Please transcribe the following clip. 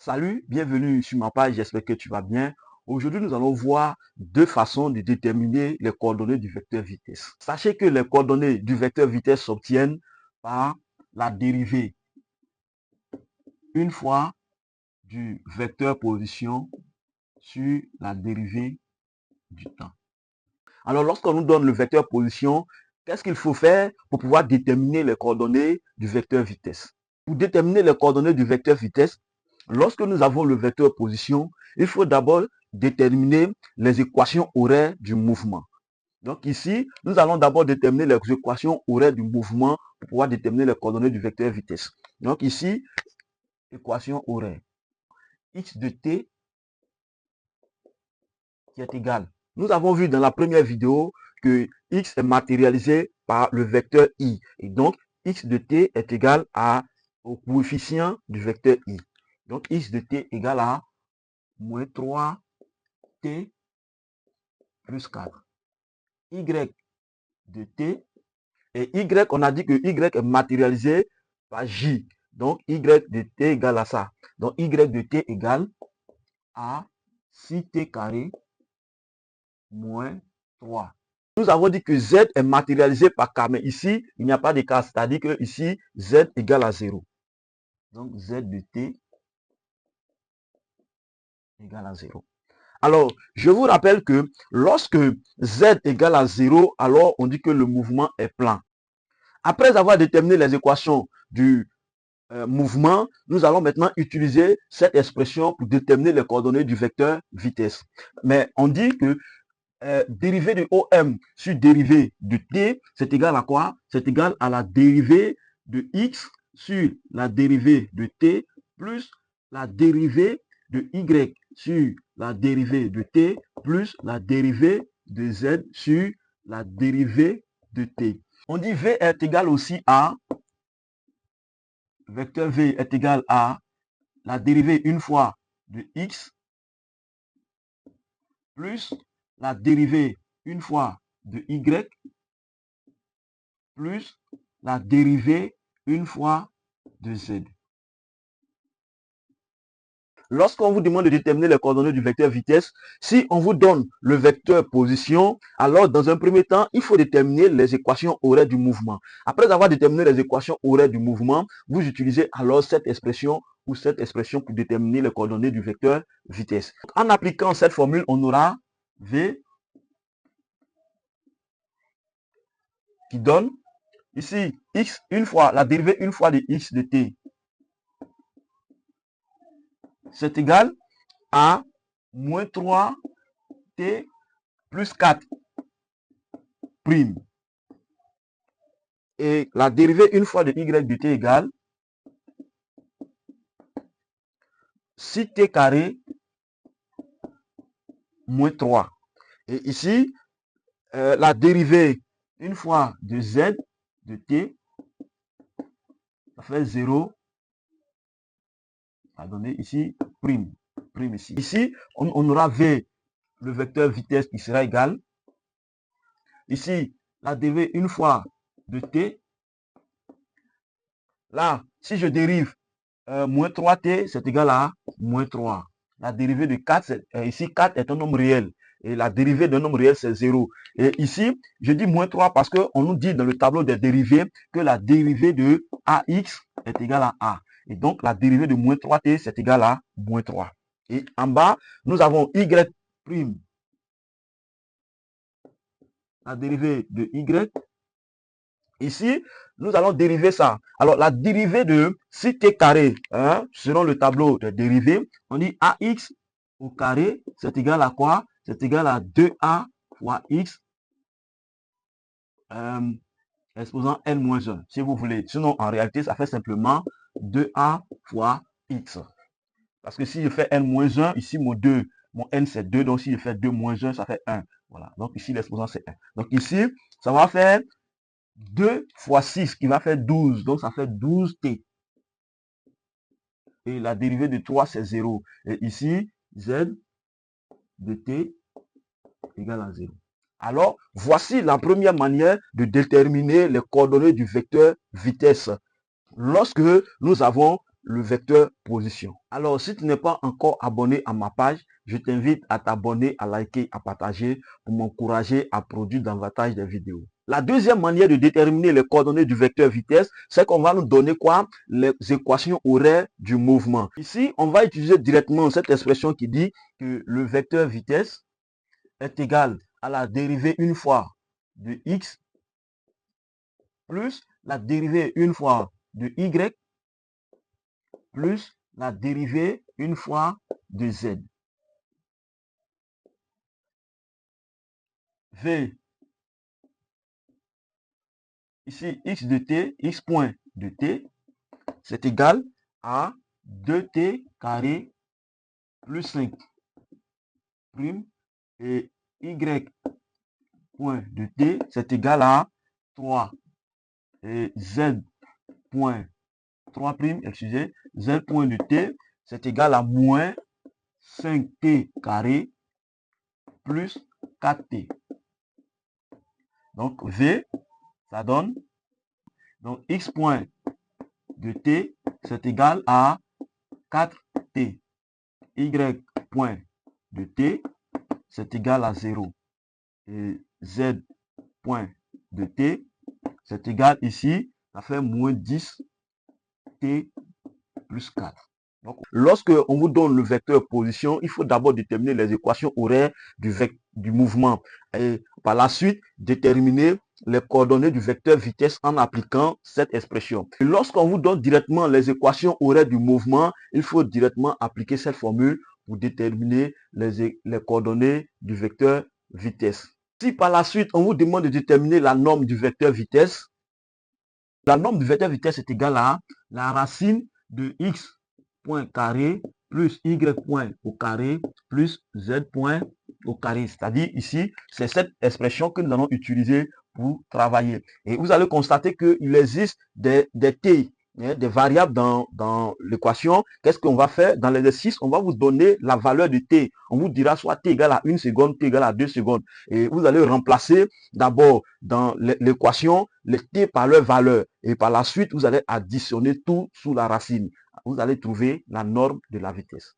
Salut, bienvenue sur ma page, j'espère que tu vas bien. Aujourd'hui, nous allons voir deux façons de déterminer les coordonnées du vecteur vitesse. Sachez que les coordonnées du vecteur vitesse s'obtiennent par la dérivée une fois du vecteur position sur la dérivée du temps. Alors, lorsqu'on nous donne le vecteur position, qu'est-ce qu'il faut faire pour pouvoir déterminer les coordonnées du vecteur vitesse? Pour déterminer les coordonnées du vecteur vitesse, lorsque nous avons le vecteur position, il faut d'abord déterminer les équations horaires du mouvement. Donc ici, nous allons d'abord déterminer les équations horaires du mouvement pour pouvoir déterminer les coordonnées du vecteur vitesse. Donc ici, équation horaire. X de t qui est égal. Nous avons vu dans la première vidéo que x est matérialisé par le vecteur i. Et donc, x de t est égal au coefficient du vecteur i. Donc, x de t égale à moins 3t plus 4. Y de t, et y, on a dit que y est matérialisé par j. Donc, y de t égale à ça. Donc, y de t égale à 6t carré moins 3. Nous avons dit que z est matérialisé par k, mais ici, il n'y a pas de k, c'est-à-dire que ici, z égale à 0. Donc, z de t égale à 0. Alors, je vous rappelle que lorsque z égale à 0, alors on dit que le mouvement est plan. Après avoir déterminé les équations du mouvement, nous allons maintenant utiliser cette expression pour déterminer les coordonnées du vecteur vitesse. Mais on dit que dérivée de OM sur dérivée de T, c'est égal à quoi? C'est égal à la dérivée de X sur la dérivée de T plus la dérivée de Y sur la dérivée de T plus la dérivée de Z sur la dérivée de T. On dit V est égal aussi à, vecteur V est égal à la dérivée une fois de X plus la dérivée une fois de Y plus la dérivée une fois de Z. Lorsqu'on vous demande de déterminer les coordonnées du vecteur vitesse, si on vous donne le vecteur position, alors dans un premier temps, il faut déterminer les équations horaires du mouvement. Après avoir déterminé les équations horaires du mouvement, vous utilisez alors cette expression ou cette expression pour déterminer les coordonnées du vecteur vitesse. En appliquant cette formule, on aura V qui donne ici x une fois, la dérivée une fois de x de t. C'est égal à moins 3t plus 4 prime. Et la dérivée une fois de y de t égale 6t carré moins 3. Et ici, la dérivée une fois de z de t, ça fait 0. Ça va donner ici prime. Prime ici. Ici, on aura v, le vecteur vitesse qui sera égal. Ici, la dérivée une fois de t. Là, si je dérive moins 3t, c'est égal à moins 3. La dérivée de 4, ici 4 est un nombre réel. Et la dérivée d'un nombre réel, c'est 0. Et ici, je dis moins 3 parce qu'on nous dit dans le tableau des dérivées que la dérivée de AX est égale à A. Et donc, la dérivée de moins 3t, c'est égal à moins 3. Et en bas, nous avons Y'. La dérivée de Y. Ici, nous allons dériver ça. Alors, la dérivée de 6t carré, selon le tableau de dérivée, on dit AX au carré, c'est égal à quoi? C'est égal à 2A fois X, exposant N-1, si vous voulez. Sinon, en réalité, ça fait simplement 2A fois X. Parce que si je fais N-1, ici, mon N, c'est 2. Donc, si je fais 2 moins 1, ça fait 1. Voilà. Donc, ici, l'exposant, c'est 1. Donc, ici, ça va faire 2 fois 6 qui va faire 12. Donc, ça fait 12t. Et la dérivée de 3, c'est 0. Et ici, z de t égale à 0. Alors, voici la première manière de déterminer les coordonnées du vecteur vitesse. Lorsque nous avons le vecteur position. Alors, si tu n'es pas encore abonné à ma page, je t'invite à t'abonner, à liker, à partager pour m'encourager à produire davantage de vidéos. La deuxième manière de déterminer les coordonnées du vecteur vitesse, c'est qu'on va nous donner quoi? Les équations horaires du mouvement. Ici, on va utiliser directement cette expression qui dit que le vecteur vitesse est égal à la dérivée une fois de x plus la dérivée une fois de y plus la dérivée une fois de z. V, ici x de t, x point de t, c'est égal à 2t carré plus 5 prime et y point de t, c'est égal à 3 et z point 3 prime, excusez, z point de t, c'est égal à moins 5t carré plus 4t. Donc V, ça donne, donc x point de t, c'est égal à 4t. Y point de t, c'est égal à 0. Et z point de t, c'est égal ici, ça fait moins 10t plus 4. Donc, lorsque on vous donne le vecteur position, il faut d'abord déterminer les équations horaires du mouvement et par la suite déterminer les coordonnées du vecteur vitesse en appliquant cette expression. Lorsqu'on vous donne directement les équations horaires du mouvement, il faut directement appliquer cette formule pour déterminer les coordonnées du vecteur vitesse. Si par la suite on vous demande de déterminer la norme du vecteur vitesse, la norme du vecteur vitesse est égale à la racine de x point carré plus y point au carré plus z point au carré. C'est-à-dire ici, c'est cette expression que nous allons utiliser pour travailler. Et vous allez constater qu'il existe des t, des variables dans l'équation. Qu'est-ce qu'on va faire? Dans l'exercice, on va vous donner la valeur de t. On vous dira soit t égale à 1 seconde, t égale à 2 secondes. Et vous allez remplacer d'abord dans l'équation les t par leur valeur. Et par la suite, vous allez additionner tout sous la racine. Vous allez trouver la norme de la vitesse.